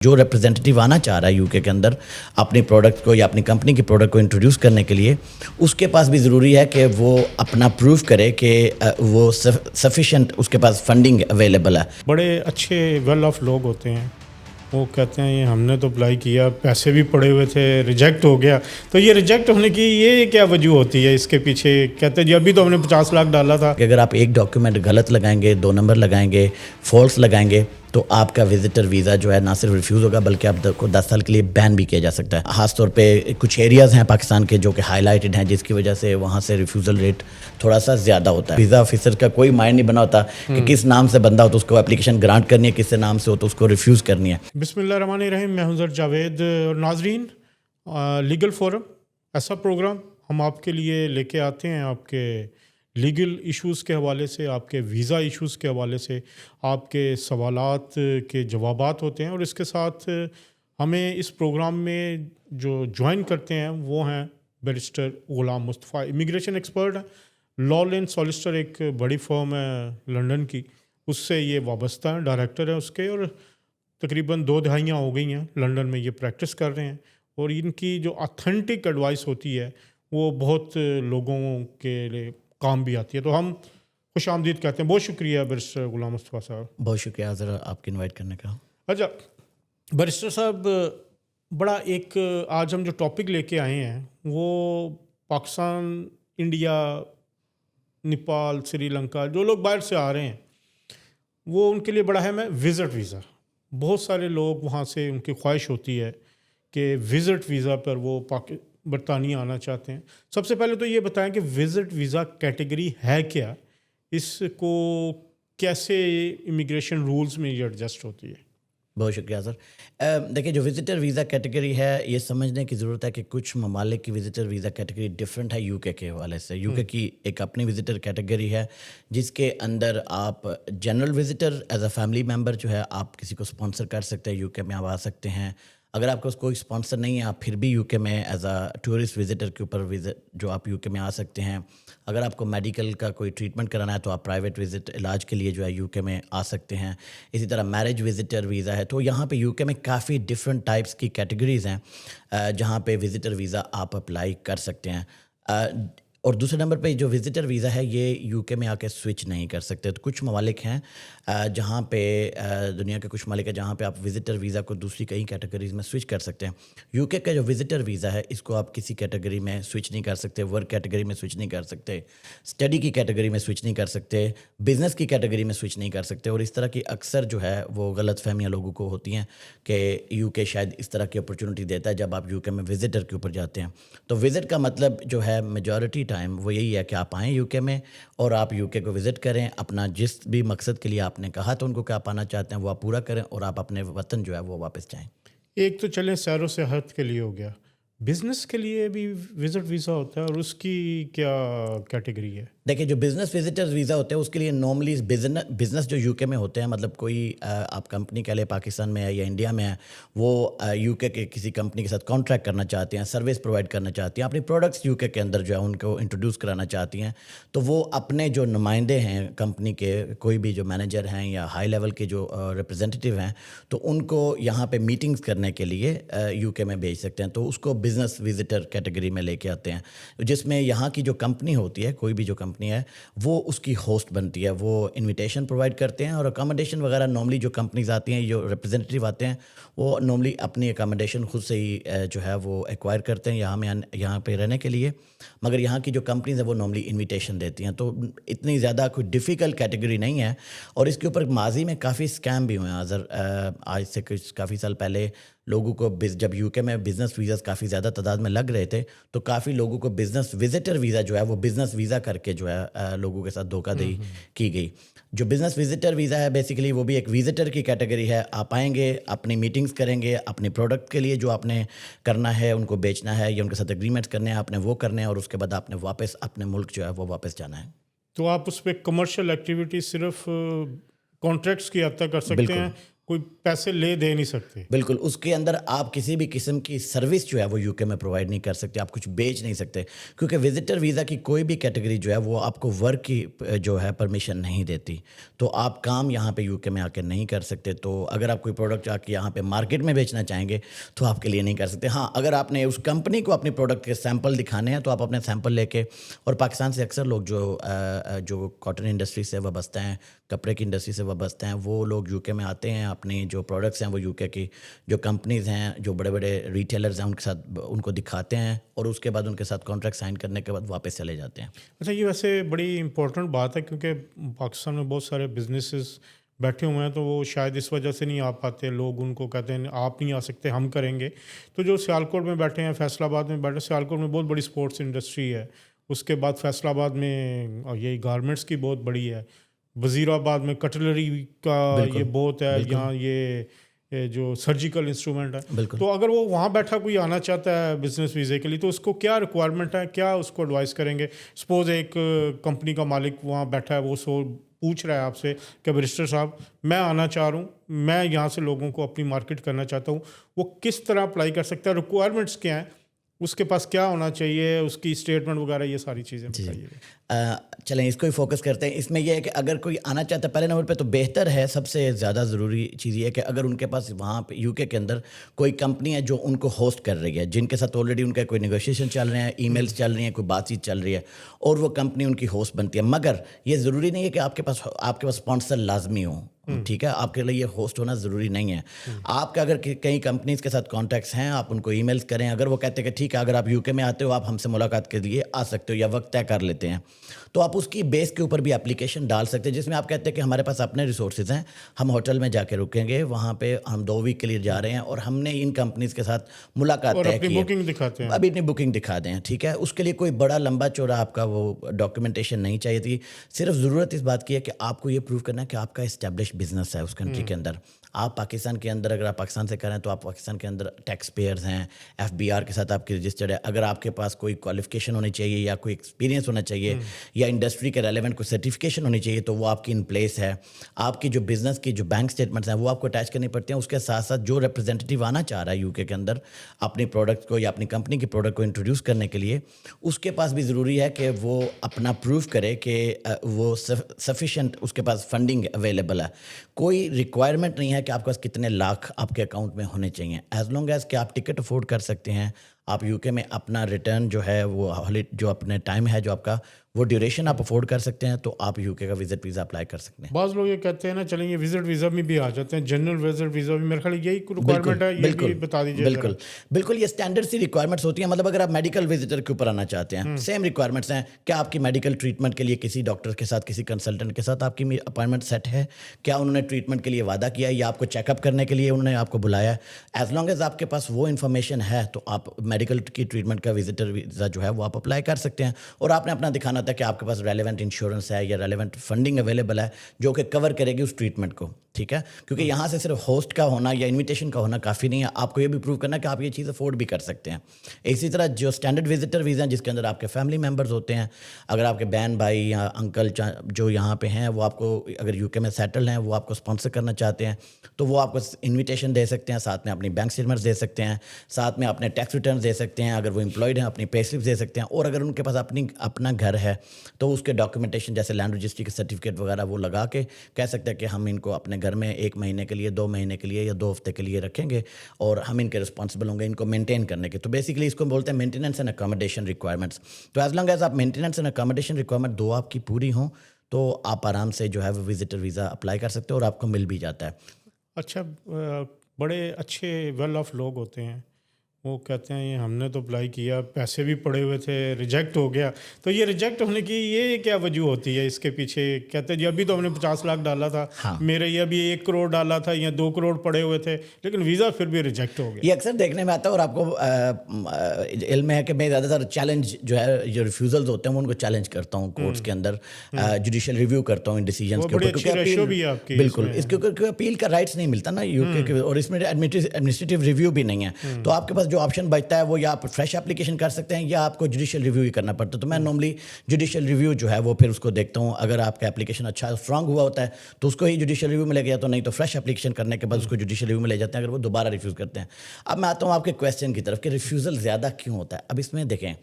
جو ریپرزینٹیو آنا چاہ رہا ہے یو کے اندر اپنی پروڈکٹ کو یا اپنی کمپنی کی پروڈکٹ کو انٹروڈیوس کرنے کے لیے، اس کے پاس بھی ضروری ہے کہ وہ اپنا پروف کرے کہ وہ سفیشینٹ اس کے پاس فنڈنگ اویلیبل ہے. بڑے اچھے ویل آف لوگ ہوتے ہیں، وہ کہتے ہیں ہم نے تو اپلائی کیا، پیسے بھی پڑے ہوئے تھے، ریجیکٹ ہو گیا. تو یہ ریجیکٹ ہونے کی یہ کیا وجہ ہوتی ہے؟ اس کے پیچھے کہتے ہیں جی ابھی تو ہم نے 50 لاکھ ڈالا تھا. کہ اگر آپ ایک ڈاکیومنٹ غلط لگائیں گے، 2 نمبر لگائیں گے، فالس لگائیں گے، تو آپ کا وزٹر ویزا جو ہے نہ صرف ریفیوز ہوگا بلکہ آپ کو 10 سال کے لیے بین بھی کیا جا سکتا ہے. خاص طور پہ کچھ ایریاز ہیں پاکستان کے جو کہ ہائی لائٹڈ ہیں، جس کی وجہ سے وہاں سے ریفیوزل ریٹ تھوڑا سا زیادہ ہوتا ہے. ویزا آفیسر کا کوئی مائنڈ نہیں بنا ہوتا کہ کس نام سے بندہ ہو تو اس کو اپلیکیشن گرانٹ کرنی ہے، کس سے نام سے ہو تو اس کو ریفیوز کرنی ہے. بسم اللہ الرحمن الرحیم. میں حضرت جاوید. اور ناظرین، لیگل فورم ایسا پروگرام ہم آپ کے لیے لے کے آتے ہیں، آپ کے لیگل ایشوز کے حوالے سے، آپ کے ویزا ایشوز کے حوالے سے آپ کے سوالات کے جوابات ہوتے ہیں. اور اس کے ساتھ ہمیں اس پروگرام میں جو جوائن کرتے ہیں وہ ہیں barrister Ghulam Mustafa, immigration expert ہیں. لا لینڈ سالسٹر ایک بڑی فرم ہے لنڈن کی، اس سے یہ وابستہ ہیں، ڈائریکٹر ہیں اس کے، اور تقریباً 2 دہائیاں ہو گئی ہیں لنڈن میں یہ پریکٹس کر رہے ہیں. اور ان کی جو آتھینٹک ایڈوائس ہوتی ہے وہ بہت لوگوں کے لیے کام بھی آتی ہے. تو ہم خوش آمدید کہتے ہیں. بہت شکریہ بیرسٹر غلام مصطفیٰ صاحب. بہت شکریہ ذرا آپ کی انوائٹ کرنے کا. اچھا بیرسٹر صاحب، بڑا ایک آج ہم جو ٹاپک لے کے آئے ہیں وہ پاکستان، انڈیا، نیپال، سری لنکا، جو لوگ باہر سے آ رہے ہیں وہ ان کے لیے بڑا اہم ہے وزٹ ویزا. بہت سارے لوگ وہاں سے ان کی خواہش ہوتی ہے کہ وزٹ ویزا پر وہ برطانیہ آنا چاہتے ہیں. سب سے پہلے تو یہ بتائیں کہ وزٹ ویزا کیٹیگری ہے کیا، اس کو کیسے امیگریشن رولز میں یہ ایڈجسٹ ہوتی ہے؟ بہت شکریہ سر. دیکھیے، جو وزٹر ویزا کیٹیگری ہے یہ سمجھنے کی ضرورت ہے کہ کچھ ممالک کی وزٹر ویزا کیٹیگری ڈفرینٹ ہے یو کے حوالے سے. یو کے کی ایک اپنی وزٹر کیٹیگری ہے جس کے اندر آپ general visitor as a family member جو ہے آپ کسی کو اسپانسر کر سکتے ہیں، یو کے میں آپ آ سکتے ہیں. اگر آپ کو کوئی اسپانسر نہیں ہے آپ پھر بھی یو کے میں ایز اے ٹورسٹ وزٹر کے اوپر جو آپ یو کے میں آ سکتے ہیں. اگر آپ کو میڈیکل کا کوئی ٹریٹمنٹ کرانا ہے تو آپ پرائیویٹ وزٹ علاج کے لیے جو ہے یو کے میں آ سکتے ہیں. اسی طرح میرج وزٹر ویزا ہے. تو یہاں پہ یو کے میں کافی ڈفرینٹ ٹائپس کی کیٹیگریز ہیں جہاں پہ وزٹر ویزا آپ اپلائی کر سکتے ہیں. اور دوسرے نمبر پہ جو وزٹر ویزا ہے یہ یو کے میں آ کے سوئچ نہیں کر سکتے. تو کچھ ممالک ہیں جہاں پہ دنیا کے کچھ ممالک ہیں جہاں پہ آپ وزٹر ویزا کو دوسری کئی کیٹیگریز میں سوئچ کر سکتے ہیں. یو کے کا جو وزٹر ویزا ہے اس کو آپ کسی کیٹیگری میں سوئچ نہیں کر سکتے، ورک کیٹیگری میں سوئچ نہیں کر سکتے، اسٹڈی کی کیٹیگری میں سوئچ نہیں کر سکتے، بزنس کی کیٹیگری میں سوئچ نہیں کر سکتے. اور اس طرح کی اکثر جو ہے وہ غلط فہمیاں لوگوں کو ہوتی ہیں کہ یو کے شاید اس طرح کی اپرچونٹی دیتا ہے جب آپ یو کے میں وزٹر کے اوپر جاتے ہیں. تو وزٹ کا مطلب جو ہے میجورٹی ٹائم وہ یہی ہے کہ آپ آئیں یو کے میں اور آپ یو کے کو وزٹ کریں، اپنا جس بھی مقصد کے لیے آپ نے کہا تو ان کو کہ آپ آنا چاہتے ہیں وہ آپ پورا کریں اور آپ اپنے وطن جو ہے وہ واپس جائیں. ایک تو چلیں سیر و سیاحت کے لیے ہو گیا، بزنس کے لیے بھی وزٹ ویزا ہوتا ہے، اور اس کی کیا کیٹیگری ہے؟ دیکھیں، جو بزنس وزٹرز ویزا ہوتے ہیں اس کے لیے نارملی بزنس جو یو کے میں ہوتے ہیں، مطلب کوئی آپ کمپنی کہہ لیں پاکستان میں ہے یا انڈیا میں ہے، وہ یو کے کسی کمپنی کے ساتھ کانٹریکٹ کرنا چاہتے ہیں، سروس پرووائڈ کرنا چاہتی ہیں، اپنی پروڈکٹس یو کے اندر جو ہے ان کو انٹروڈیوس کرانا چاہتی ہیں. تو وہ اپنے جو نمائندے ہیں کمپنی کے، کوئی بھی جو مینیجر ہیں یا ہائی لیول کے جو ریپرزینٹیو ہیں، تو ان کو یہاں پہ میٹنگز کرنے کے لیے یو کے میں بھیج سکتے ہیں. تو اس کو بزنس وزٹر کیٹیگری میں لے کے آتے ہیں، جس میں یہاں کی جو کمپنی ہوتی ہے، کوئی بھی جو کمپنی ہے وہ اس کی ہوسٹ بنتی ہے. وہ انویٹیشن پرووائڈ کرتے ہیں اور اکاموڈیشن وغیرہ نارملی جو کمپنیز آتی ہیں، جو ریپرزینٹیو آتے ہیں، وہ نارملی اپنی اکاموڈیشن خود سے ہی جو ہے وہ ایکوائر کرتے ہیں یہاں پہ رہنے کے لیے. مگر یہاں کی جو کمپنیز ہیں وہ نارملی انویٹیشن دیتی ہیں. تو اتنی زیادہ کوئی ڈیفیکلٹ کیٹیگری نہیں ہے. اور اس کے اوپر ماضی میں کافی اسکیم بھی ہوئے ہیں. آج سے کافی سال پہلے لوگوں کو جب یو کے میں بزنس ویزاز کافی زیادہ تعداد میں لگ رہے تھے تو کافی لوگوں کو بزنس وزٹر ویزا جو ہے وہ بزنس ویزا کر کے جو ہے لوگوں کے ساتھ دھوکہ دہی کی گئی. جو بزنس وزٹر ویزا ہے بیسیکلی وہ بھی ایک وزٹر کی کیٹیگری ہے. آپ آئیں گے، اپنی میٹنگز کریں گے، اپنی پروڈکٹ کے لیے جو آپ نے کرنا ہے، ان کو بیچنا ہے یا ان کے ساتھ اگریمنٹس کرنے ہیں، آپ نے وہ کرنے ہیں، اور اس کے بعد آپ نے واپس اپنے ملک جو ہے وہ واپس جانا ہے. تو آپ اس پہ کمرشل ایکٹیویٹی صرف کانٹریکٹس کی حد تک کر سکتے ہیں، کوئی پیسے لے دے نہیں سکتے. بالکل, اس کے اندر آپ کسی بھی قسم کی سروس جو ہے وہ یو کے میں پرووائڈ نہیں کر سکتے, آپ کچھ بیچ نہیں سکتے, کیونکہ وزٹر ویزا کی کوئی بھی کیٹیگری جو ہے وہ آپ کو ورک کی جو ہے پرمیشن نہیں دیتی, تو آپ کام یہاں پہ یو کے میں آ کے نہیں کر سکتے. تو اگر آپ کوئی پروڈکٹ آ کے یہاں پہ مارکیٹ میں بیچنا چاہیں گے تو آپ کے لیے نہیں کر سکتے. ہاں, اگر آپ نے اس کمپنی کو اپنی پروڈکٹ کے سیمپل دکھانے ہیں تو آپ اپنے سیمپل لے کے, اور پاکستان سے اکثر لوگ جو کاٹن انڈسٹری سے وابستہ ہیں, کپڑے کی انڈسٹری سے وابستہ ہیں, وہ لوگ یو کے میں آتے ہیں, اپنی جو پروڈکٹس ہیں وہ یو کے کی جو کمپنیز ہیں, جو بڑے بڑے ریٹیلرز ہیں, ان کے ساتھ ان کو دکھاتے ہیں, اور اس کے بعد ان کے ساتھ کانٹریکٹ سائن کرنے کے بعد واپس چلے جاتے ہیں. اچھا, یہ ویسے بڑی امپورٹنٹ بات ہے کیونکہ پاکستان میں بہت سارے بزنسز بیٹھے ہوئے ہیں, تو وہ شاید اس وجہ سے نہیں آ پاتے. لوگ ان کو کہتے ہیں آپ نہیں آ سکتے, ہم کریں گے. تو جو سیالکوٹ میں بیٹھے ہیں, فیصل آباد میں بیٹھے, سیالکوٹ میں بہت بڑی سپورٹس انڈسٹری ہے. اس کے بعد فیصل آباد میں یہی گارمنٹس کی بہت بڑی ہے. وزیر آباد میں کٹلری کا یہ بہت ہے. یہاں یہ جو سرجیکل انسٹرومنٹ ہے. تو اگر وہ وہاں بیٹھا کوئی آنا چاہتا ہے بزنس ویزے کے لیے, تو اس کو کیا ریکوائرمنٹ ہے, کیا اس کو ایڈوائز کریں گے؟ سپوز ایک کمپنی کا مالک وہاں بیٹھا ہے, وہ پوچھ رہا ہے آپ سے کہ بیرسٹر صاحب میں آنا چاہ رہا ہوں, میں یہاں سے لوگوں کو اپنی مارکیٹ کرنا چاہتا ہوں, وہ کس طرح اپلائی کر سکتا ہے؟ ریکوائرمنٹس کیا ہیں, اس کے پاس کیا ہونا چاہیے, اس کی اسٹیٹمنٹ وغیرہ, یہ ساری چیزیں بتائیے. چلیں اس کو ہی فوکس کرتے ہیں. اس میں یہ ہے کہ اگر کوئی آنا چاہتا ہے پہلے نمبر پہ, تو بہتر ہے, سب سے زیادہ ضروری چیز یہ ہے کہ اگر ان کے پاس وہاں پہ یو کے اندر کوئی کمپنی ہے جو ان کو ہوسٹ کر رہی ہے, جن کے ساتھ آلریڈی ان کا کوئی نیگوشیشن چل رہے ہیں, ای میلس چل رہی ہیں, کوئی بات چیت چل رہی ہے, اور وہ کمپنی ان کی ہوسٹ بنتی ہے. مگر یہ ضروری نہیں ہے کہ آپ کے پاس اسپانسر لازمی ہوں, ٹھیک ہے, آپ کے لیے یہ ہوسٹ ہونا ضروری نہیں ہے. آپ کا اگر کئی کمپنیز کے ساتھ کانٹیکٹس ہیں, آپ ان کو ای میلس کریں. اگر وہ کہتے ہیں کہ ٹھیک ہے, اگر آپ یو کے میں آتے ہو, آپ ہم سے ملاقات کے لیے آ سکتے ہو یا وقت طے کر لیتے ہیں, تو آپ اس کی بیس کے اوپر بھی اپلیکیشن ڈال سکتے ہیں, جس میں آپ کہتے ہیں کہ ہمارے پاس اپنے ریسورسز ہیں, ہم ہوٹل میں جا کے رکیں گے, وہاں پہ ہم 2 ویک کے لیے جا رہے ہیں, اور ہم نے ان کمپنیز کے ساتھ ملاقات طے کی ہے, ابھی اپنی بکنگ دکھا دیں, ٹھیک ہے. اس کے لیے کوئی بڑا لمبا چوڑا آپ کا وہ ڈاکیومنٹیشن نہیں چاہیے تھی. صرف ضرورت اس بات کی ہے کہ آپ کو یہ پروو کرنا ہے کہ آپ کا اسٹیبلش بزنس ہے اس کنٹری کے اندر. آپ پاکستان کے اندر, اگر آپ پاکستان سے کریں تو آپ پاکستان کے اندر ٹیکس پیئرز ہیں, FBR کے ساتھ آپ کی رجسٹرڈ ہے. اگر آپ کے پاس کوئی کوالیفیکیشن ہونی چاہیے, یا کوئی ایکسپیرینس ہونا چاہیے, یا انڈسٹری کے ریلیونٹ کوئی سرٹیفکیشن ہونی چاہیے, تو وہ آپ کی ان پلیس ہے. آپ کی جو بزنس کی جو بینک اسٹیٹمنٹس ہیں وہ آپ کو اٹیچ کرنی پڑتی ہیں. اس کے ساتھ ساتھ جو ریپرزینٹیو آنا چاہ رہا ہے یو کے اندر اپنی پروڈکٹ کو یا اپنی کمپنی کی پروڈکٹ کو انٹروڈیوس کرنے کے لیے, اس کے پاس بھی ضروری ہے کہ وہ اپنا پروف کرے کہ وہ سفیشینٹ اس کے پاس فنڈنگ اویلیبل ہے. کوئی ریکوائرمنٹ نہیں ہے کہ آپ کے پاس کتنے لاکھ آپ کے اکاؤنٹ میں ہونے چاہیے. ایز لانگ ایز کہ آپ ٹکٹ افورڈ کر سکتے ہیں, آپ یو کے میں اپنا ریٹرن جو ہے وہ جو اپنے ٹائم ہے جو آپ کا وہ ڈیوریشن آپ افورڈ کر سکتے ہیں, تو آپ یو کے کا وزٹ ویزا اپلائی کر سکتے ہیں. بعض لوگ یہ کہتے ہیں نا چلیں یہ وزٹ ویزا میں بھی آ جاتے ہیں, جنرل وزٹ ویزا بھی, میرے خیال یہی ریکوائرمنٹ ہے, یہ بھی بتا دیجیے. بالکل یہ اسٹینڈرڈ سی ریکوائرمنٹس ہوتی ہیں. مطلب اگر آپ میڈیکل وزٹر کے اوپر آنا چاہتے ہیں, سیم ریکوائرمنٹس ہیں. کیا آپ کی میڈیکل ٹریٹمنٹ کے لیے کسی ڈاکٹر کے ساتھ, کسی کنسلٹنٹ کے ساتھ آپ کی اپائنٹمنٹ سیٹ ہے؟ کیا انہوں نے ٹریٹمنٹ کے لیے وعدہ کیا, یا آپ کو چیک اپ کرنے کے لیے انہوں نے آپ کو بلایا؟ ایز لانگ ایز آپ کے پاس وہ انفارمیشن ہے, تو آپ میڈیکل کی ٹریٹمنٹ کا وزٹر ویزا جو ہے وہ آپ اپلائی کر سکتے ہیں. اور آپ نے اپنا دکھانا تھا کہ آپ کے پاس ریلیونٹ انشورنس ہے یا ریلیونٹ فنڈنگ اویلیبل ہے جو کہ کور کرے گی اس ٹریٹمنٹ کو, ٹھیک ہے. کیونکہ یہاں سے صرف ہوسٹ کا ہونا یا انویٹیشن کا ہونا کافی نہیں ہے, آپ کو یہ بھی پروو کرنا ہے کہ آپ یہ چیز افورڈ بھی کر سکتے ہیں. اسی طرح جو اسٹینڈرڈ وزٹر ویزا ہیں جس کے اندر آپ کے فیملی ممبرز ہوتے ہیں, اگر آپ کے بہن بھائی یا انکل جو یہاں پہ ہیں وہ آپ کو اگر یو کے میں سیٹل ہیں, وہ آپ کو اسپانسر کرنا چاہتے ہیں, تو وہ آپ کو انویٹیشن دے سکتے ہیں, ساتھ میں اپنی بینک اسٹیٹمنٹس دے سکتے ہیں, ساتھ میں اپنے ٹیکس ریٹرنس دے سکتے ہیں, اگر وہ امپلائڈ ہیں اپنی پے سلپس دے سکتے ہیں, اور اگر ان کے پاس اپنا گھر ہے تو اس کے ڈاکیومنٹیشن جیسے لینڈ رجسٹری کے سرٹیفکیٹ وغیرہ وہ لگا کے کہہ سکتے ہیں کہ ہم ان کو اپنے گھر میں 1 مہینے کے لیے, 2 مہینے کے لیے یا 2 ہفتے کے لیے رکھیں گے, اور ہم ان کے رسپانسبل ہوں گے ان کو مینٹین کرنے کے. تو بیسیکلی اس کو بولتے ہیں مینٹیننس اینڈ اکاموڈیشن ریکوائرمنٹس. تو ایز لانگ ایز آپ مینٹیننس اینڈ اکاموڈیشن ریکوائرمنٹ 2 آپ کی پوری ہوں, تو آپ آرام سے جو ہے وہ وزٹر ویزا اپلائی کر سکتے ہیں, اور آپ کو مل بھی جاتا ہے. اچھا, بڑے اچھے ویل آف لوگ ہوتے ہیں, وہ کہتے ہیں ہم نے تو اپلائی کیا, پیسے بھی پڑے ہوئے تھے, ریجیکٹ ہو گیا. تو یہ ریجیکٹ ہونے کی یہ کیا وجہ ہوتی ہے اس کے پیچھے؟ کہتے ہیں جی ابھی تو ہم نے 50 لاکھ ڈالا تھا, میرے یہ ابھی 1 کروڑ ڈالا تھا یا 2 کروڑ پڑے ہوئے تھے, لیکن ویزا پھر بھی ریجیکٹ ہو گیا. یہ اکثر دیکھنے میں آتا ہے, اور آپ کو علم ہے کہ میں زیادہ تر چیلنج جو ہے جو ریفیوزلز ہوتے ہیں وہ ان کو چیلنج کرتا ہوں کورٹس کے اندر, جوڈیشل ریویو کرتا ہوں ان ڈیسیجنس کے اوپر. بالکل, اس کے اوپر اپیل کا رائٹس نہیں ملتا نا یو کے, اور اس میں ایڈمنسٹریٹو ریویو بھی نہیں ہے. تو آپ کے پاس جو آپشن بچتا ہے وہ یا آپ فریش اپلیکیشن کر سکتے ہیں یا آپ کو جوڈیشل ریویو ہی کرنا پڑتا ہے. تو میں نارملی جوڈیشل ریویو جو ہے وہ پھر اس کو دیکھتا ہوں. اگر آپ کا اپلیکیشن اچھا اسٹرانگ ہوا ہوتا ہے تو اس کو ہی جوڈیشل ریویو ملے گا, تو نہیں تو فریش اپلیکیشن کرنے کے بعد اس کو جوڈیشل ریویو میں لے جاتے ہیں اگر وہ دوبارہ ریفیوز کرتے ہیں. اب میں آتا ہوں آپ کے کویسچن کی طرف کہ ریفیوزل زیادہ کیوں ہوتا ہے. اب اس میں دیکھیں,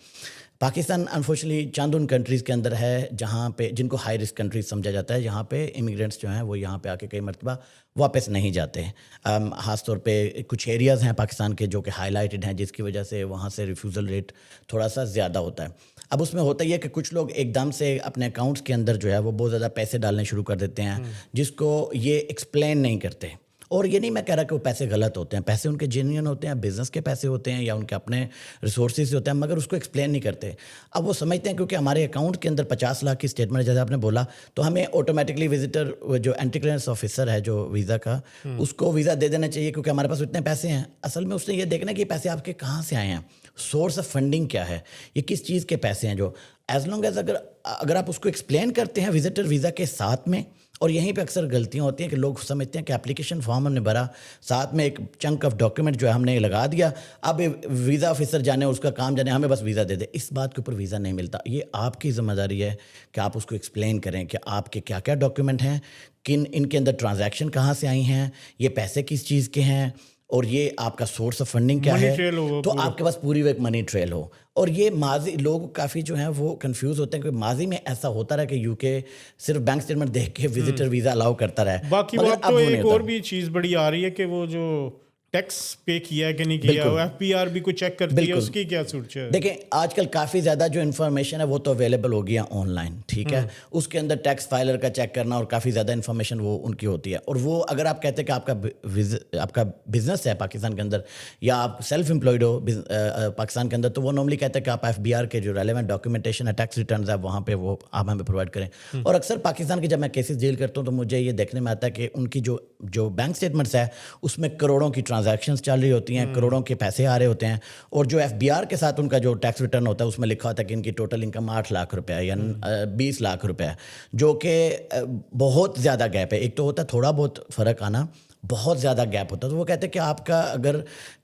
پاکستان انفارچونیٹلی چند ان کنٹریز کے اندر ہے جہاں پہ جن کو ہائی رسک کنٹریز سمجھا جاتا ہے, یہاں پہ امیگرینٹس جو ہیں وہ یہاں پہ آ کے کئی مرتبہ واپس نہیں جاتے ہیں. خاص طور پہ کچھ ایریاز ہیں پاکستان کے جو کہ ہائی لائٹڈ ہیں, جس کی وجہ سے وہاں سے ریفیوزل ریٹ تھوڑا سا زیادہ ہوتا ہے. اب اس میں ہوتا یہ کہ کچھ لوگ ایک دم سے اپنے اکاؤنٹس کے اندر جو ہے وہ بہت زیادہ پیسے ڈالنے شروع کر دیتے ہیں, جس کو یہ ایکسپلین نہیں کرتے. اور یہ نہیں میں کہہ رہا کہ وہ پیسے غلط ہوتے ہیں, پیسے ان کے جینیئن ہوتے ہیں, بزنس کے پیسے ہوتے ہیں یا ان کے اپنے ریسورسز ہوتے ہیں, مگر اس کو ایکسپلین نہیں کرتے. اب وہ سمجھتے ہیں کیونکہ ہمارے اکاؤنٹ کے اندر 50 لاکھ کی اسٹیٹمنٹ جیسے آپ نے بولا, تو ہمیں آٹومیٹکلی وزٹر جو اینٹی کلیئرنس آفیسر ہے جو ویزا کا, اس کو ویزا دے دینا چاہیے کیونکہ ہمارے پاس اتنے پیسے ہیں. اصل میں اس نے یہ دیکھنا کہ یہ پیسے آپ کے کہاں سے آئے ہیں, سورس آف فنڈنگ کیا ہے, یہ کس چیز کے پیسے ہیں. جو ایز لانگ ایز اگر آپ اس کو ایکسپلین کرتے ہیں وزٹر ویزا کے ساتھ میں, اور یہیں پہ اکثر غلطیاں ہوتی ہیں کہ لوگ سمجھتے ہیں کہ اپلیکیشن فارم ہم نے بھرا, ساتھ میں ایک چنک آف ڈاکیومنٹ جو ہے ہم نے لگا دیا, اب ویزا آفیسر جانے اس کا کام جانے, ہمیں بس ویزا دے دے. اس بات کے اوپر ویزا نہیں ملتا. یہ آپ کی ذمہ داری ہے کہ آپ اس کو ایکسپلین کریں کہ آپ کے کیا کیا ڈاکیومنٹ ہیں, ان کے اندر ٹرانزیکشن کہاں سے آئی ہیں, یہ پیسے کس چیز کے ہیں, اور یہ آپ کا سورس آف فنڈنگ کیا ہے, تو آپ کے پاس پوری ایک منی ٹریل ہو. اور یہ ماضی لوگ کافی جو ہیں وہ کنفیوز ہوتے ہیں کہ ماضی میں ایسا ہوتا رہا کہ یو کے صرف بینک اسٹیٹمنٹ دیکھ کے وزٹر ویزا الاؤ کرتا رہا. باقی بات تو ایک اور بھی چیز بڑی آ رہی ہے کہ وہ جو ٹیکس پے کیا ہے کہ نہیں کیا, ایف پی آر بھی کو چیک کرتی ہے, اس کی کیا سوچ ہے؟ دیکھیں آج کل کافی زیادہ جو انفارمیشن ہے وہ تو اویلیبل ہو گیا آن لائن, ٹھیک ہے, اس کے اندر ٹیکس فائلر کا چیک کرنا اور کافی زیادہ انفارمیشن وہ ان کی ہوتی ہے. اور وہ اگر آپ کہتے ہیں کہ آپ کا بزنس ہے پاکستان کے اندر یا آپ سیلف امپلائڈ ہو پاکستان کے اندر, تو وہ نارملی کہتے ہیں کہ آپ ایف بی آر کے جو ریلیونٹ ڈاکیومنٹیشن ہے, ٹیکس ریٹرنز ہے, وہاں پہ وہ آپ ہمیں پرووائڈ کریں. اور اکثر پاکستان کے جب میں کیسز ڈیل کرتا ہوں تو مجھے یہ دیکھنے میں آتا ہے کہ ان کی جو بینک اسٹیٹمنٹس ہے اس میں کروڑوں کی ٹرانزیکشنز چل رہی ہوتی ہیں, کروڑوں کے پیسے آ رہے ہوتے ہیں. اور جو ایف بی آر کے ساتھ ان کا جو ٹیکس ریٹرن ہوتا ہے اس میں لکھا ہوتا ہے کہ ان کی ٹوٹل انکم 8 لاکھ روپے ہے یا 20 لاکھ روپے ہے, جو کہ بہت زیادہ گیپ ہے. ایک تو ہوتا ہے تھوڑا بہت فرق آنا, بہت زیادہ گیپ ہوتا ہے. تو وہ کہتے ہیں کہ آپ کا اگر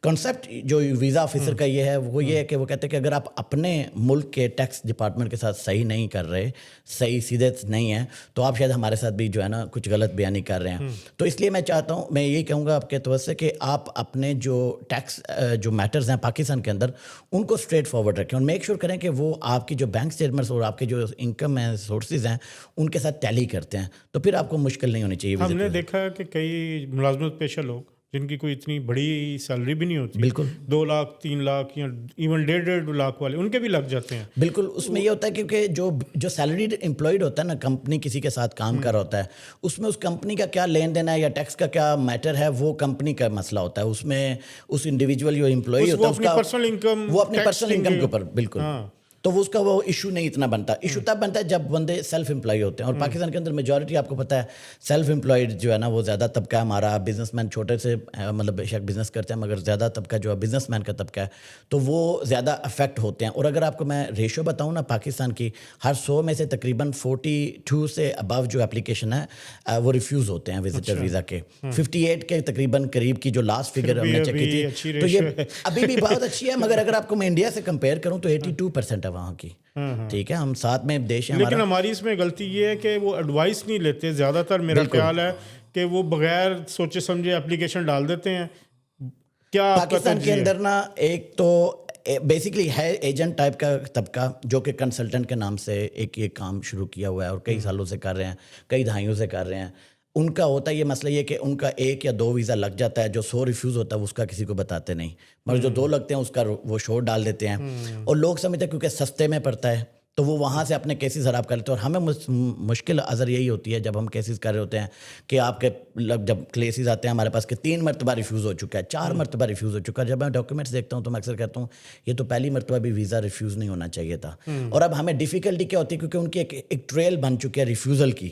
کنسیپٹ جو ویزا آفیسر کا یہ ہے وہ یہ ہے کہ وہ کہتے ہیں کہ اگر آپ اپنے ملک کے ٹیکس ڈپارٹمنٹ کے ساتھ صحیح نہیں کر رہے, صحیح سیدھے نہیں ہیں, تو آپ شاید ہمارے ساتھ بھی جو ہے نا کچھ غلط بیانی کر رہے ہیں. تو اس لیے میں چاہتا ہوں, میں یہی کہوں گا آپ کے توسط سے کہ آپ اپنے جو ٹیکس جو میٹرز ہیں پاکستان کے اندر ان کو اسٹریٹ فارورڈ رکھیں اور میک شور کریں کہ وہ آپ کی جو بینک اسٹیٹمنٹس اور آپ کے جو انکم ہیں سورسز ہیں ان کے ساتھ ٹیلی کرتے ہیں, تو پھر آپ کو مشکل نہیں ہونی چاہیے. ہم نے دیکھا کہ کئی ملازمت پیشہ لوگ جن کی کوئی اتنی بڑی سیلری بھی نہیں ہوتی, بالکل 2 لاکھ 3 لاکھ یا ایون 1.5 لاکھ والے, ان کے بھی لگ جاتے ہیں. بالکل, اس میں یہ ہوتا ہے کیونکہ جو سیلریڈ امپلائڈ ہوتا ہے نا, کمپنی کسی کے ساتھ کام کر رہا ہوتا ہے, اس میں اس کمپنی کا کیا لین دین ہے یا ٹیکس کا کیا میٹر ہے وہ کمپنی کا مسئلہ ہوتا ہے. اس میں اس انڈیویجول جو امپلائی ہوتا ہے اس کا پرسنل انکم, وہ اپنے پرسنل انکم کے اوپر, بالکل, تو وہ اس کا وہ ایشو نہیں اتنا بنتا. ایشو تب بنتا ہے جب بندے سیلف امپلائی ہوتے ہیں, اور پاکستان کے اندر میجورٹی آپ کو پتہ ہے سیلف امپلائڈ جو ہے نا وہ زیادہ طبقہ ہے ہمارا. بزنس مین چھوٹے سے مطلب بے شک بزنس کرتے ہیں, مگر زیادہ طبقہ جو ہے بزنس مین کا طبقہ ہے, تو وہ زیادہ افیکٹ ہوتے ہیں. اور اگر آپ کو میں ریشو بتاؤں نا, پاکستان کی ہر 100 میں سے تقریباً 42 سے ابو جو اپلیکیشن ہے وہ ریفیوز ہوتے ہیں وزٹر ویزا کے. 58 کے تقریباً قریب کی جو لاسٹ فگر ہم نے چیک کی تھی, تو یہ ابھی بھی بہت اچھی ہے, مگر اگر آپ کو میں انڈیا سے کمپیئر کروں تو 82% ہے وہاں کی, ٹھیک ہے. ہم ساتھ میں دیش ہیں, لیکن ہماری اس میں غلطی یہ ہے کہ وہ ایڈوائس نہیں لیتے زیادہ تر. میرا خیال ہے کہ وہ بغیر سوچے سمجھے اپلیکیشن ڈال دیتے ہیں. کیا پاکستان کے اندر نا ایک تو بیسکلی ہے ایجنٹ ٹائپ کا طبقہ جو کہ کنسلٹنٹ کے نام سے ایک یہ کام شروع کیا ہوا ہے اور کئی سالوں سے کر رہے ہیں, کئی دہائیوں سے کر رہے ہیں. ان کا ہوتا ہے یہ مسئلہ یہ کہ ان کا 1 یا 2 ویزا لگ جاتا ہے, جو 100 ریفیوز ہوتا ہے اس کا کسی کو بتاتے نہیں, مگر جو 2 لگتے ہیں اس کا وہ شو ڈال دیتے ہیں. اور لوگ سمجھتے ہیں کیونکہ سستے میں پڑتا ہے تو وہ وہاں سے اپنے کیسز خراب کر لیتے ہیں. اور ہمیں مشکل اثر یہی ہوتی ہے جب ہم کیسز کر رہے ہوتے ہیں کہ آپ کے جب کیسز آتے ہیں ہمارے پاس کہ 3 مرتبہ ریفیوز ہو چکا ہے, 4 مرتبہ ریفیوز ہو چکا ہے. جب میں ڈاکیومنٹس دیکھتا ہوں تو میں اکثر کہتا ہوں یہ تو پہلی مرتبہ بھی ویزا ریفیوز نہیں ہونا چاہیے تھا. اور اب ہمیں ڈیفیکلٹی کیا ہوتی ہے کیونکہ ان کی ایک ٹریل بن چکی ہے ریفیوزل کی,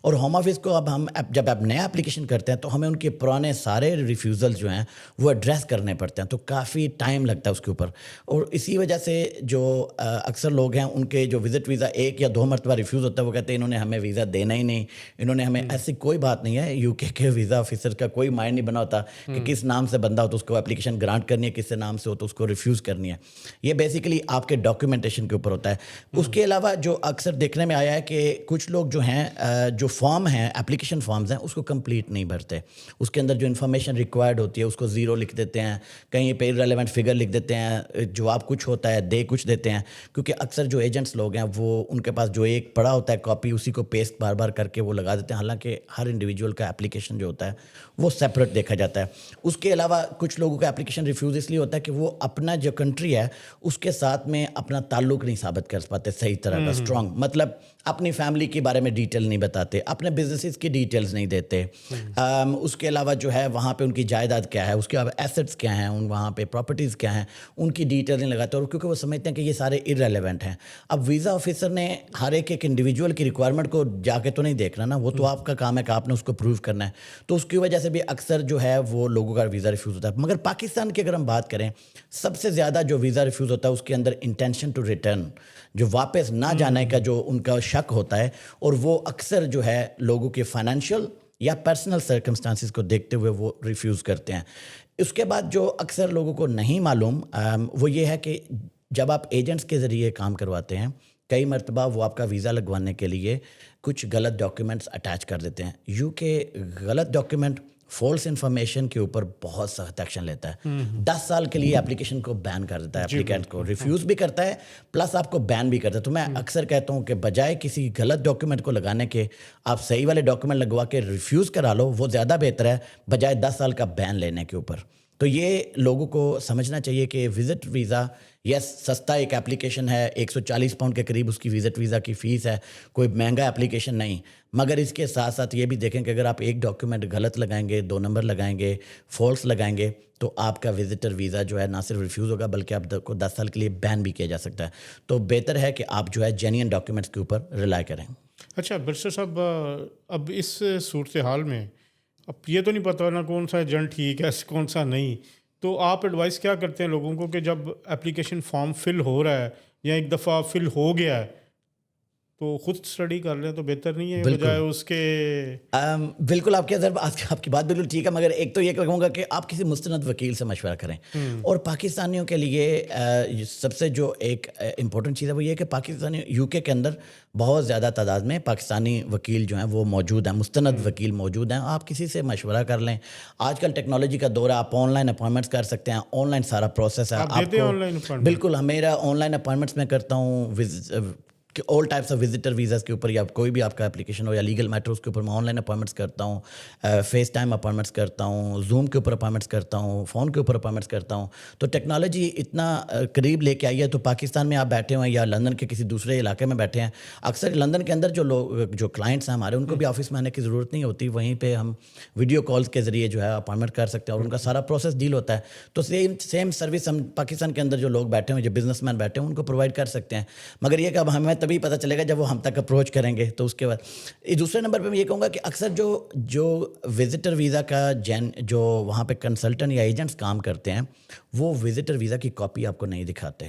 اور ہوم آفس کو اب ہم جب اب نیا اپلیکیشن کرتے ہیں تو ہمیں ان کے پرانے سارے ریفیوزل جو ہیں وہ ایڈریس کرنے پڑتے ہیں, تو کافی ٹائم لگتا ہے اس کے اوپر. اور اسی وجہ سے جو اکثر لوگ ہیں ان کے یہ جو وزٹ ویزا 1 یا 2 مرتبہ ریفیوز ہوتا ہے وہ کہتے ہیں انہوں نے ہمیں ویزا دینا ہی نہیں, انہوں نے ہمیں, ایسی کوئی بات نہیں ہے. یو کے ویزا آفیسر کا کوئی مائنڈ نہیں بنا ہوتا کہ کس نام سے بندہ ہو تو اس کو اپلیکیشن گرانٹ کرنی ہے, کس سے نام سے ہو تو اس کو ریفیوز کرنی ہے. یہ بیسیکلی آپ کے ڈاکیومنٹیشن کے اوپر ہوتا ہے. اس کے علاوہ جو اکثر دیکھنے میں آیا ہے کہ کچھ لوگ جو ہیں جو فارم ہیں, اپلیکیشن فارمز ہیں, اس کو کمپلیٹ نہیں بھرتے. اس کے اندر جو انفارمیشن ریکوائرڈ ہوتی ہے اس کو 0 لکھ دیتے ہیں, کہیں پہ ریلیونٹ فگر لکھ دیتے ہیں, جواب کچھ ہوتا ہے دے کچھ دیتے ہیں. کیونکہ اکثر جو ایجنٹس لوگ ہیں وہ ان کے پاس جو ایک پڑا ہوتا ہے کاپی, اسی کو پیسٹ بار بار کر کے وہ لگا دیتے ہیں, حالانکہ ہر انڈیویجول کا اپلیکیشن جو ہوتا ہے وہ سیپریٹ دیکھا جاتا ہے. اس کے علاوہ کچھ لوگوں کا اپلیکیشن ریفیوز اس لیے ہوتا ہے کہ وہ اپنا جو کنٹری ہے اس کے ساتھ میں اپنا تعلق نہیں ثابت کر پاتے صحیح طرح کا اسٹرانگ, مطلب اپنی فیملی کے بارے میں ڈیٹیل نہیں بتاتے, اپنے بزنسز کی ڈیٹیلز نہیں دیتے. اس کے علاوہ جو ہے وہاں پہ ان کی جائیداد کیا ہے, اس کے علاوہ ایسٹس کیا ہیں, وہاں پہ پراپرٹیز کیا ہیں, ان کی ڈیٹیل نہیں لگاتے, اور کیونکہ وہ سمجھتے ہیں کہ یہ سارے ارریلیونٹ ہیں. اب ویزا آفیسر نے ہر ایک انڈیویجول کی ریکوائرمنٹ کو جا کے تو نہیں دیکھنا نا, وہ تو آپ کا کام ہے کہ آپ نے اس کو پروو کرنا ہے. تو اس کی وجہ سے بھی اکثر جو ہے وہ لوگوں کا ویزا ریفیوز ہوتا ہے. مگر پاکستان کی اگر ہم بات کریں, سب سے زیادہ جو ویزا ریفیوز ہوتا ہے اس کے اندر انٹینشن ٹو ریٹرن, جو واپس نہ جانے کا جو ان کا شک ہوتا ہے, اور وہ اکثر جو ہے لوگوں کے فائنینشیل یا پرسنل سرکمسٹانسز کو دیکھتے ہوئے وہ ریفیوز کرتے ہیں. اس کے بعد جو اکثر لوگوں کو نہیں معلوم وہ یہ ہے کہ جب آپ ایجنٹس کے ذریعے کام کرواتے ہیں, کئی مرتبہ وہ آپ کا ویزا لگوانے کے لیے کچھ غلط ڈاکیومنٹس اٹیچ کر دیتے ہیں. یو کے غلط ڈاکیومنٹ, فالس انفارمیشن کے اوپر بہت سخت ایکشن لیتا ہے. 10 سال کے لیے اپلیکیشن کو بین کر دیتا ہے, اپلیکینٹ کو ریفیوز بھی کرتا ہے پلس آپ کو بین بھی کرتا ہے. تو میں اکثر کہتا ہوں کہ بجائے کسی غلط ڈاکیومنٹ کو لگانے کے آپ صحیح والے ڈاکیومنٹ لگوا کے ریفیوز کرا لو, وہ زیادہ بہتر ہے بجائے 10 سال کا بین لینے کے اوپر. تو یہ لوگوں کو سمجھنا چاہیے کہ وزٹ ویزا یس سستا ایک اپلیکیشن ہے, 140 پاؤنڈ کے قریب اس کی وزٹ ویزا کی فیس ہے, کوئی مہنگا اپلیکیشن نہیں. مگر اس کے ساتھ ساتھ یہ بھی دیکھیں کہ اگر آپ ایک ڈاکیومنٹ غلط لگائیں گے, 2 نمبر لگائیں گے, فالس لگائیں گے, تو آپ کا وزٹر ویزا جو ہے نہ صرف ریفیوز ہوگا بلکہ آپ کو 10 سال کے لیے بین بھی کیا جا سکتا ہے. تو بہتر ہے کہ آپ جو ہے جینین ڈاکیومنٹس کے اوپر ریلائی کریں. اچھا برسر صاحب, اب اس صورتحال میں اب یہ تو نہیں پتہ نا کون سا ایجنٹ ٹھیک ہے کون سا نہیں, تو آپ ایڈوائس کیا کرتے ہیں لوگوں کو کہ جب اپلیکیشن فارم فل ہو رہا ہے یا ایک دفعہ فل ہو گیا ہے تو خود اسٹڈی کر لیں تو بہتر نہیں ہے بجائے اس کے؟ بالکل آپ کی بات بالکل ٹھیک ہے, مگر ایک تو یہ کہوں گا کہ آپ کسی مستند وکیل سے مشورہ کریں. اور پاکستانیوں کے لیے سب سے جو ایک امپورٹنٹ چیز ہے وہ یہ کہ پاکستانی یو کے اندر بہت زیادہ تعداد میں پاکستانی وکیل جو ہیں وہ موجود ہیں, مستند وکیل موجود ہیں. آپ کسی سے مشورہ کر لیں. آج کل ٹیکنالوجی کا دور ہے, آپ آن لائن اپوائنٹمنٹس کر سکتے ہیں, آن لائن سارا پروسیس ہے. آپ کو بالکل, میرا آن لائن اپوائنٹمنٹس میں کرتا ہوں کہ all types of visitor visas کے اوپر, یا کوئی بھی آپ کا اپلیکیشن ہو یا لیگل میٹرز کے اوپر میں آن لائن اپوائنٹمنٹس کرتا ہوں, فیس ٹائم اپوائنٹمنٹس کرتا ہوں, زوم کے اوپر اپوائنٹمنٹس کرتا ہوں, فون کے اوپر اپوائنٹمنٹس کرتا ہوں. تو ٹیکنالوجی اتنا قریب لے کے آئی ہے. تو پاکستان میں آپ بیٹھے ہوئے ہیں یا لندن کے کسی دوسرے علاقے میں بیٹھے ہیں, اکثر لندن کے اندر جو لوگ جو کلائنٹس ہیں ہمارے, ان کو بھی آفس میں آنے کی ضرورت نہیں ہوتی, وہیں پہ ہم ویڈیو کالز کے ذریعے جو ہے اپوائنٹمنٹ کر سکتے ہیں اور ان کا سارا پروسیس ڈیل ہوتا ہے. تو سیم سروس ہم پاکستان کے اندر جو لوگ بیٹھے ہوئے, جو بزنس مین بیٹھے ہیں, ان کو پرووائڈ کر سکتے ہیں. مگر یہ کہ اب ہمیں تبھی پتہ چلے گا جب ہم تک اپروچ کریں گے. تو اس کے بعد دوسرے نمبر پہ میں یہ کہوں گا کہ اکثر جو وزٹر ویزا کا جو وہاں پہ کنسلٹنٹ یا ایجنٹس کام کرتے ہیں, وہ وزٹر ویزا کی کاپی آپ کو نہیں دکھاتے,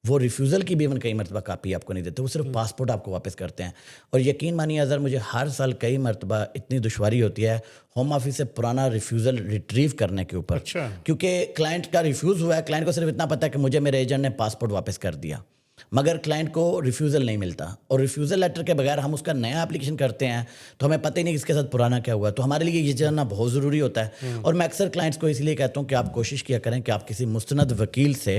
وہ ریفیوزل کی بھی ایون کئی مرتبہ کاپی آپ کو نہیں دیتے, وہ صرف پاسپورٹ آپ کو واپس کرتے ہیں. اور یقین مانیے اظہر, مجھے ہر سال کئی مرتبہ اتنی دشواری ہوتی ہے ہوم آفس سے پرانا ریفیوزل ریٹریو کرنے کے اوپر, کیونکہ کلائنٹ کا ریفیوز ہوا ہے, کلائنٹ کو صرف اتنا پتہ ہے کہ مجھے میرے ایجنٹ نے پاسپورٹ واپس کر دیا, مگر کلائنٹ کو ریفیوزل نہیں ملتا. اور ریفیوزل لیٹر کے بغیر ہم اس کا نیا اپلیکیشن کرتے ہیں تو ہمیں پتہ ہی نہیں اس کے ساتھ پرانا کیا ہوا. تو ہمارے لیے یہ جاننا بہت ضروری ہوتا ہے. اور میں اکثر کلائنٹس کو اس لیے کہتا ہوں کہ آپ کوشش کیا کریں کہ آپ کسی مستند وکیل سے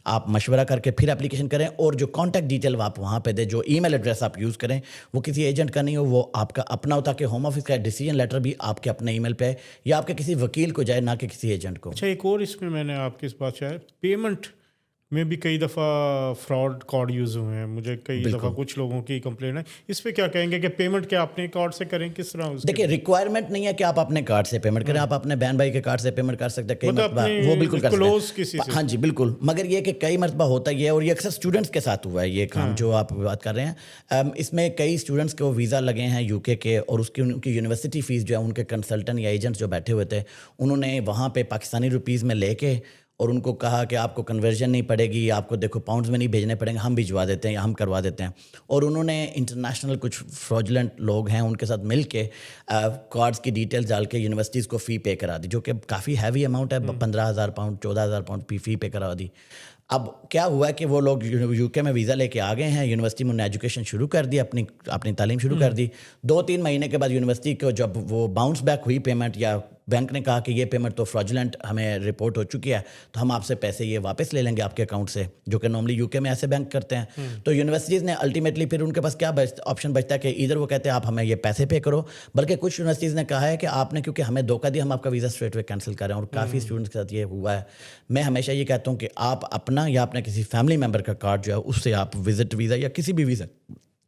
آپ مشورہ کر کے پھر اپلیکیشن کریں, اور جو کانٹیکٹ ڈیٹیل آپ وہاں پہ دیں, جو ای میل ایڈریس آپ یوز کریں, وہ کسی ایجنٹ کا نہیں ہو, وہ آپ کا اپنا ہوتا کہ ہوم آفس کا ڈیسیجن لیٹر بھی آپ کے اپنے ای میل پہ یا آپ کے کسی وکیل کو جائے, نہ کہ کسی ایجنٹ کو. اچھا, ایک اور اس میں نے آپ کی اس بات سے پیمنٹ میں بھی کئی دفعہ فراڈ کارڈ یوز ہوئے ہیں. مجھے کئی دفعہ کچھ لوگوں کی کمپلین ہے. اس پہ کیا کہیں گے کہ پیمنٹ کیا اپنے کارڈ سے کریں, کس طرح؟ دیکھیں, ریکوائرمنٹ نہیں ہے کہ آپ اپنے کارڈ سے پیمنٹ کریں, آپ اپنے بہن بھائی کے کارڈ سے پیمنٹ کر سکتے ہیں, کئی مرتبہ وہ بالکل کر سکتے ہیں. ہاں جی بالکل, مگر یہ کہ کئی مرتبہ ہوتا ہی ہے, اور یہ اکثر اسٹوڈنٹس کے ساتھ ہوا ہے یہ کام جو آپ بات کر رہے ہیں. اس میں کئی اسٹوڈنٹس کو ویزا لگے ہیں یو کے, اور اس کی ان کی یونیورسٹی فیس جو ہے ان کے کنسلٹنٹ یا ایجنٹس جو بیٹھے ہوئے تھے, انہوں نے وہاں پہ پاکستانی روپیز میں لے کے اور ان کو کہا کہ آپ کو کنورژن نہیں پڑے گی, آپ کو دیکھو پاؤنڈز میں نہیں بھیجنے پڑیں گے, ہم بھجوا دیتے ہیں یا ہم کروا دیتے ہیں. اور انہوں نے انٹرنیشنل کچھ فراڈولنٹ لوگ ہیں ان کے ساتھ مل کے کارڈز کی ڈیٹیلز ڈال کے یونیورسٹیز کو فی پے کرا دی, جو کہ کافی ہیوی اماؤنٹ ہے, 15,000 پاؤنڈ 14,000 پاؤنڈ فی پے کرا دی. اب کیا ہوا کہ وہ لوگ یو کے میں ویزا لے کے آ گئے ہیں, یونیورسٹی میں انہوں نے ایجوکیشن شروع کر دی, اپنی تعلیم شروع کر دی. 2-3 مہینے کے بعد یونیورسٹی کو جب وہ باؤنس بیک ہوئی پیمنٹ, یا بینک نے کہا کہ یہ پیمنٹ تو فراڈولنٹ ہمیں رپورٹ ہو چکی ہے, تو ہم آپ سے پیسے یہ واپس لے لیں گے آپ کے اکاؤنٹ سے, جو کہ نارملی یو کے میں ایسے بینک کرتے ہیں. تو یونیورسٹیز نے الٹیمیٹلی پھر ان کے پاس کیا آپشن بچتا ہے کہ ادھر وہ کہتے ہیں آپ ہمیں یہ پیسے پے کرو, بلکہ کچھ یونیورسٹیز نے کہا ہے کہ آپ نے کیونکہ ہمیں دھوکہ دیا, ہم آپ کا ویزا اسٹریٹ وے کینسل کر رہے ہیں. اور کافی اسٹوڈنٹس کے ساتھ یہ ہوا ہے. میں ہمیشہ یہ کہتا ہوں کہ آپ اپنا یا اپنے کسی فیملی ممبر کا کارڈ جو ہے اس سے آپ وزٹ ویزا یا کسی بھی ویزا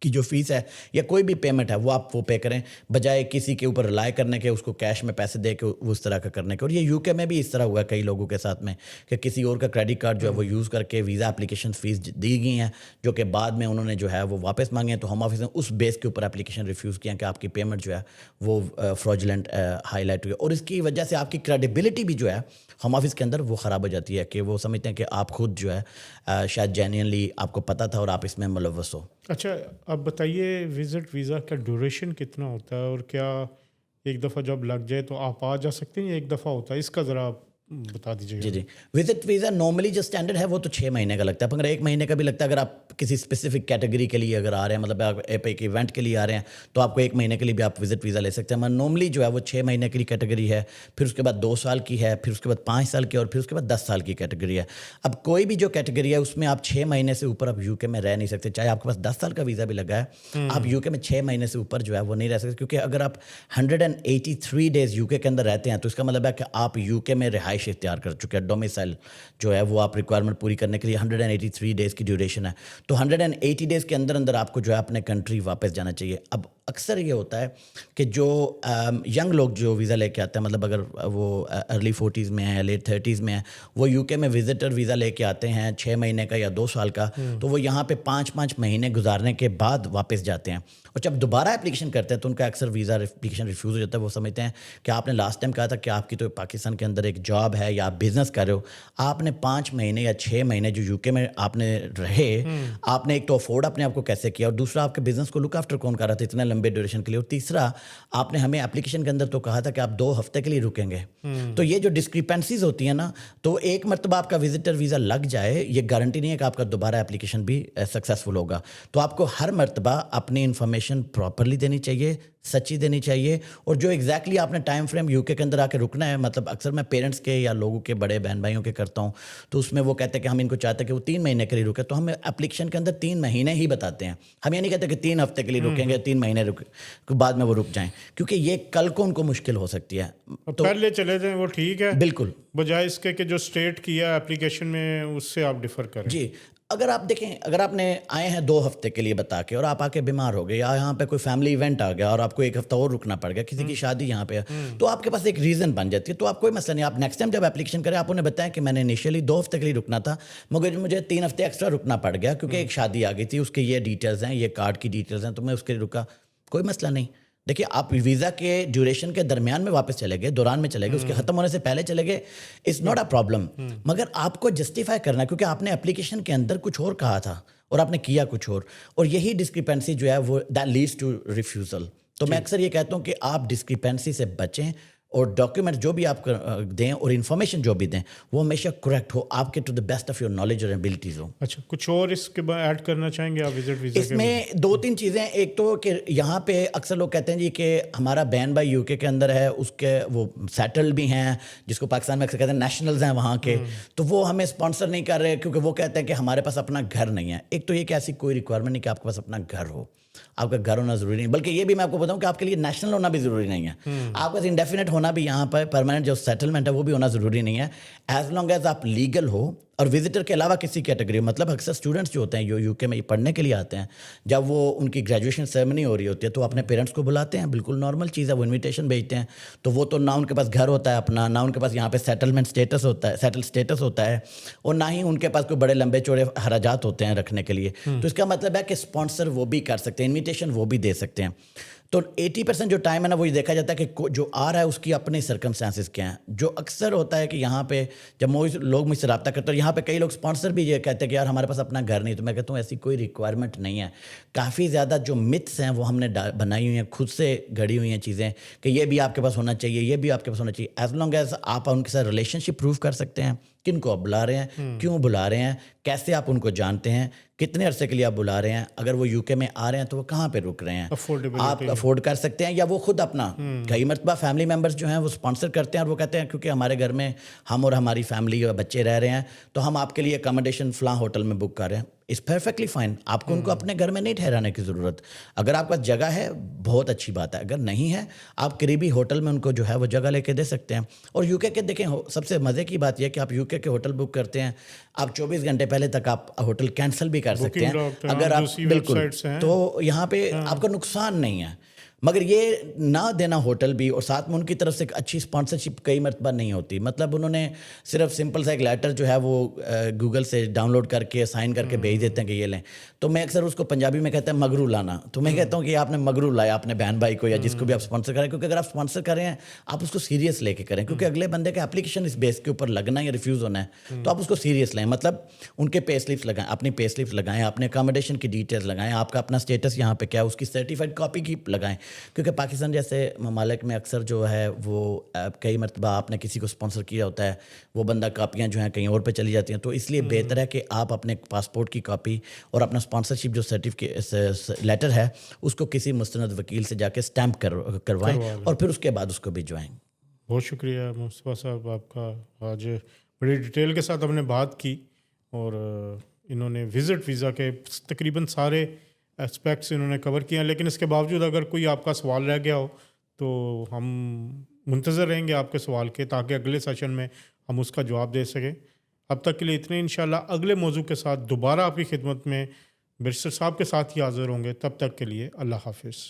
کی جو فیس ہے یا کوئی بھی پیمنٹ ہے وہ آپ وہ پے کریں, بجائے کسی کے اوپر رلائی کرنے کے, اس کو کیش میں پیسے دے کے اس طرح کا کرنے کے. اور یہ یو کے میں بھی اس طرح ہوا ہے کئی لوگوں کے ساتھ میں کہ کسی اور کا کریڈٹ کارڈ جو ہے وہ یوز کر کے ویزا اپلیکیشن فیس دی گئی ہیں, جو کہ بعد میں انہوں نے جو ہے وہ واپس مانگے ہیں. تو ہوم آفس نے اس بیس کے اوپر اپلیکیشن ریفیوز کیا کہ آپ کی پیمنٹ جو ہے وہ فراڈولنٹ ہائی لائٹ ہوئی, اور اس کی وجہ سے آپ کی کریڈیبلٹی بھی جو ہے ہوم آفس کے اندر وہ خراب ہو جاتی ہے, کہ وہ سمجھتے ہیں کہ آپ خود جو ہے شاید جینئنلی آپ کو پتہ تھا اور آپ اس میں ملوث ہو. اچھا اب بتائیے وزٹ ویزا کا ڈیوریشن کتنا ہوتا ہے, اور کیا ایک دفعہ جب لگ جائے تو آپ آ جا سکتے ہیں یا ایک دفعہ ہوتا ہے, اس کا ذرا آپ بتا دیجیے. جی وزٹ ویزا نارملی جو اسٹینڈرڈ ہے وہ تو 6 مہینے کا لگتا ہے, مگر 1 مہینے کا بھی لگتا ہے. اگر آپ کسی اسپیسیفک کیٹیگری کے لیے اگر آ رہے ہیں, مطلب آپ ایک ایونٹ کے لیے آ رہے ہیں, تو آپ کو 1 مہینے کے لیے بھی آپ وزٹ ویزا لے سکتے ہیں. مگر نارملی جو ہے وہ 6 مہینے کی کیٹیگری ہے, پھر اس کے بعد 2 سال کی ہے, پھر اس کے بعد 5 سال کی, اور پھر اس کے بعد 10 سال کی کیٹیگری ہے. اب کوئی بھی جو کیٹیگری ہے اس میں آپ 6 مہینے سے اوپر آپ یو کے میں رہ نہیں سکتے, چاہے آپ کے پاس 10 سال کا ویزا بھی لگا ہے, آپ یو کے میں 6 مہینے سے اوپر جو ہے وہ نہیں رہ سکتے. کیونکہ اگر آپ 183 ڈیز یو کے اندر رہتے ہیں تو اس کا مطلب ہے کہ آپ یو کے میں رہائش اختیار کر چکے ہیں. ڈومیسائل جو ہے وہ آپ ریکوائرمنٹ پوری کرنے کے لیے 183 ڈیز کی ڈیوریشن ہے, تو 180 ڈیز کے اندر آپ کو جو ہے اپنے کنٹری واپس جانا چاہیے. اب اکثر یہ ہوتا ہے کہ جو ینگ لوگ جو ویزا لے کے آتے ہیں, مطلب اگر وہ ارلی 40s میں ہیں یا لیٹ 30s میں ہیں, وہ یو کے میں وزٹر ویزا لے کے آتے ہیں 6 مہینے کا یا 2 سال کا, تو وہ یہاں پہ 5 مہینے گزارنے کے بعد واپس جاتے ہیں. اور جب دوبارہ اپلیکیشن کرتے ہیں تو ان کا اکثر ویزا اپلیکیشن ریفیوز ہو جاتا ہے. وہ سمجھتے ہیں کہ آپ نے لاسٹ ٹائم کہا تھا کہ آپ کی تو پاکستان کے اندر ایک جاب ہے یا آپ بزنس کر رہے ہو, آپ نے 5 مہینے یا 6 مہینے جو یو کے میں آپ نے رہے, آپ نے ایک تو افورڈ اپنے آپ کو کیسے کیا, اور دوسرا آپ کے بزنس کو لک آفٹر کون کر رہا تھا اتنے لمبے ڈیوریشن کے لیے, اور تیسرا آپ نے ہمیں اپلیکیشن کے اندر تو کہا تھا کہ آپ 2 ہفتے کے لیے رکیں گے. تو یہ جو ڈسکریپنسیز ہوتی ہیں نا, تو ایک مرتبہ آپ کا وزٹر ویزا لگ جائے, یہ گارنٹی نہیں ہے کہ آپ کا دوبارہ اپلیکیشن بھی سکسیزفل ہوگا. تو آپ کو ہر مرتبہ اپنی انفارمیشن پراپرلی دینی چاہیے, سچی دینی چاہیے, اور جو ایگزیکٹلی آپ نے ٹائم فریم یو کے اندر آ کے رکنا ہے. مطلب اکثر میں پیرنٹس کے یا لوگوں کے بڑے بہن بھائیوں کے کرتا ہوں, تو اس میں وہ کہتے ہیں کہ ہم ان کو چاہتے ہیں کہ وہ 3 مہینے کے لیے رکے, تو ہم اپلیکیشن کے اندر 3 مہینے ہی بتاتے ہیں. ہم یہ نہیں کہتے کہ 3 ہفتے کے لیے رکیں گے, 3 مہینے بعد میں وہ رک جائیں, کیونکہ یہ کل کو ان کو مشکل ہو سکتی ہے. تو پہلے چلے جائیں وہ ٹھیک ہے, بالکل, بجائے اس کے کہ جو اسٹیٹ کیا اپلیکیشن میں اس سے آپ ڈفر کریں. جی اگر آپ دیکھیں, اگر آپ نے آئے ہیں 2 ہفتے کے لیے بتا کے, اور آپ آ کے بیمار ہو گئے, یا یہاں پہ کوئی فیملی ایونٹ آ گیا اور آپ کو 1 ہفتہ اور رکنا پڑ گیا, کسی کی شادی یہاں پہ ہے, تو آپ کے پاس ایک ریزن بن جاتی ہے. تو آپ کوئی مسئلہ نہیں, آپ نیکسٹ ٹائم جب اپلیکیشن کریں آپ انہیں بتائیں کہ میں نے انیشیلی 2 ہفتے کے لیے رکنا تھا, مگر مجھے 3 ہفتے ایکسٹرا رکنا پڑ گیا کیونکہ ایک شادی آ گئی تھی, اس کے یہ ڈیٹیلز ہیں, یہ کارڈ کی ڈیٹیلز ہیں, تو میں اس کے لیے رکا. کوئی مسئلہ نہیں. دیکھیے آپ ویزا کے ڈیوریشن کے درمیان میں واپس چلے گئے, دوران میں چلے گئے, اس کے ختم ہونے سے پہلے چلے گئے, اٹس ناٹ اے پرابلم. مگر آپ کو جسٹیفائی کرنا ہے, کیونکہ آپ نے اپلیکیشن کے اندر کچھ اور کہا تھا اور آپ نے کیا کچھ اور یہی ڈسکریپنسی جو ہے وہ دیٹ لیڈس ٹو ریفیوزل. تو میں اکثر یہ کہتا ہوں کہ آپ ڈسکریپنسی سے بچیں, اور ڈاکیومنٹ جو بھی آپ دیں اور انفارمیشن جو بھی دیں وہ ہمیشہ کریکٹ ہو, آپ کے to the best of your knowledge اور ایبلٹیز ہو. اچھا کچھ اور اس کے بعد ایڈ کرنا چاہیں گے آپ وزٹ ویزا اس میں 2-3 چیزیں. ایک تو کہ یہاں پہ اکثر لوگ کہتے ہیں جی کہ ہمارا بہن بھائی یو کے اندر ہے, اس کے وہ سیٹل بھی ہیں, جس کو پاکستان میں اکثر کہتے ہیں نیشنلز ہیں وہاں کے, تو وہ ہمیں اسپانسر نہیں کر رہے کیونکہ وہ کہتے ہیں کہ ہمارے پاس اپنا گھر نہیں ہے. ایک تو یہ کہ ایسی کوئی ریکوائرمنٹ نہیں کہ آپ کے پاس اپنا گھر ہو, آپ کا گھر ہونا ضروری نہیں, بلکہ یہ بھی میں آپ کو بتاؤں کہ آپ کے لیے نیشنل ہونا بھی ضروری نہیں ہے. آپ کا انڈیفینٹ ہونا بھی یہاں پر پرماننٹ جو سیٹلمنٹ ہے وہ بھی ہونا ضروری نہیں ہے, ایز لانگ ایز آپ لیگل ہو. اور وزٹر کے علاوہ کسی کیٹیگری, مطلب اکثر اسٹوڈنٹس جو ہوتے ہیں جو یو کے میں پڑھنے کے لیے آتے ہیں, جب وہ ان کی گریجویشن سیرمنی ہو رہی ہوتی ہے تو اپنے پیرنٹس کو بلاتے ہیں, بالکل نارمل چیز ہے, وہ انویٹیشن بھیجتے ہیں. تو وہ تو نہ ان کے پاس گھر ہوتا ہے اپنا, نہ ان کے پاس یہاں پہ سیٹلمنٹ اسٹیٹس ہوتا ہے, سیٹل اسٹیٹس ہوتا ہے, اور نہ ہی ان کے پاس کوئی بڑے لمبے چوڑے خراجات ہوتے ہیں رکھنے کے لیے. تو اس کا مطلب ہے کہ اسپانسر وہ بھی کر سکتے ہیں, انویٹیشن وہ بھی دے سکتے ہیں. تو 80% جو ٹائم ہے نا وہی دیکھا جاتا ہے کہ جو آ رہا ہے اس کی اپنے سرکمسٹانسز کیا ہیں. جو اکثر ہوتا ہے کہ یہاں پہ جب لوگ مجھ سے رابطہ کرتے ہیں، یہاں پہ کئی لوگ اسپانسر بھی یہ کہتے ہیں کہ یار ہمارے پاس اپنا گھر نہیں. تو میں کہتا ہوں ایسی کوئی ریکوائرمنٹ نہیں ہے. کافی زیادہ جو متس ہیں وہ ہم نے بنائی ہوئی ہیں، خود سے گھڑی ہوئی ہیں چیزیں کہ یہ بھی آپ کے پاس ہونا چاہیے، یہ بھی آپ کے پاس ہونا چاہیے. ایز لانگ ایز آپ ان کے ساتھ ریلیشن شپ پروو کر سکتے ہیں، کن کو آپ بلا رہے ہیں، کیوں بلا رہے ہیں، کیسے آپ ان کو جانتے ہیں، کتنے عرصے کے لیے آپ بلا رہے ہیں، اگر وہ یو کے میں آ رہے ہیں تو وہ کہاں پہ رک رہے ہیں، آپ افورڈ کر سکتے ہیں یا وہ خود اپنا. کئی مرتبہ فیملی ممبرس جو ہیں وہ اسپانسر کرتے ہیں اور وہ کہتے ہیں کیونکہ ہمارے گھر میں ہم اور ہماری فیملی اور بچے رہ رہے ہیں تو ہم آپ کے لیے اکاموڈیشن فلاں ہوٹل میں بک کر رہے ہیں. It's perfectly fine. آپ کو ان کو اپنے گھر میں نہیں ٹھہرانے کی ضرورت. اگر آپ کے پاس جگہ ہے بہت اچھی بات ہے، اگر نہیں ہے آپ قریبی ہوٹل میں ان کو جو ہے وہ جگہ لے کے دے سکتے ہیں. اور یو کے دیکھیں سب سے مزے کی بات یہ ہے کہ آپ یو کے ہوٹل بک کرتے ہیں، آپ 24 گھنٹے پہلے تک آپ ہوٹل کینسل بھی کر سکتے ہیں اگر آپ بالکل. تو یہاں پہ آپ کا نقصان نہیں ہے. مگر یہ نہ دینا ہوٹل بھی اور ساتھ میں ان کی طرف سے ایک اچھی اسپانسرشپ کئی مرتبہ نہیں ہوتی. مطلب انہوں نے صرف سمپل سا ایک لیٹر جو ہے وہ گوگل سے ڈاؤن لوڈ کر کے سائن کر کے بھیج دیتے ہیں کہ یہ لیں. تو میں اکثر اس کو پنجابی میں کہتا ہے مگرو لانا. تو میں کہتا ہوں کہ آپ نے مگرو لایا اپنے بہن بھائی کو یا جس کو بھی آپ اسپانسر کریں، کیونکہ اگر آپ اسپانسر کریں ہیں آپ اس کو سیریس لے کے کریں، کیونکہ اگلے بندے کا اپلیکیشن اس بیس کے اوپر لگنا یا ریفیوز ہونا ہے تو آپ اس کو سیریس لیں. مطلب ان کے پے سلپس لگائیں، اپنی پے سلپس لگائیں، اپنے اکاموڈیشن کی ڈیٹیلز لگائیں، آپ کا اپنا اسٹیٹس یہاں پہ کیا ہے اس کی سرٹیفائڈ کاپی کی لگائیں. کیونکہ پاکستان جیسے ممالک میں اکثر جو ہے وہ کئی مرتبہ آپ نے کسی کو اسپانسر کیا ہوتا ہے، وہ بندہ کاپیاں جو ہیں کہیں اور پہ چلی جاتی ہیں. تو اس لیے بہتر ہے کہ آپ اپنے پاسپورٹ کی کاپی اور اپنا اسپانسرشپ جو سرٹیفکیٹ لیٹر ہے اس کو کسی مستند وکیل سے جا کے اسٹیمپ کروائیں اور پھر اس کے بعد اس کو بھجوائیں. بہت شکریہ مصطفیٰ صاحب آپ کا. آج بڑی ڈیٹیل کے ساتھ ہم نے بات کی اور انہوں نے وزٹ ویزا کے تقریباً سارے اسپیکٹس انہوں نے کور کیا. لیکن اس کے باوجود اگر کوئی آپ کا سوال رہ گیا ہو تو ہم منتظر رہیں گے آپ کے سوال کے، تاکہ اگلے سیشن میں ہم اس کا جواب دے سکیں. اب تک کے لیے اتنے. انشاءاللہ اگلے موضوع کے ساتھ دوبارہ آپ کی خدمت میں بیرسٹر صاحب کے ساتھ ہی حاضر ہوں گے. تب تک کے لیے اللہ حافظ.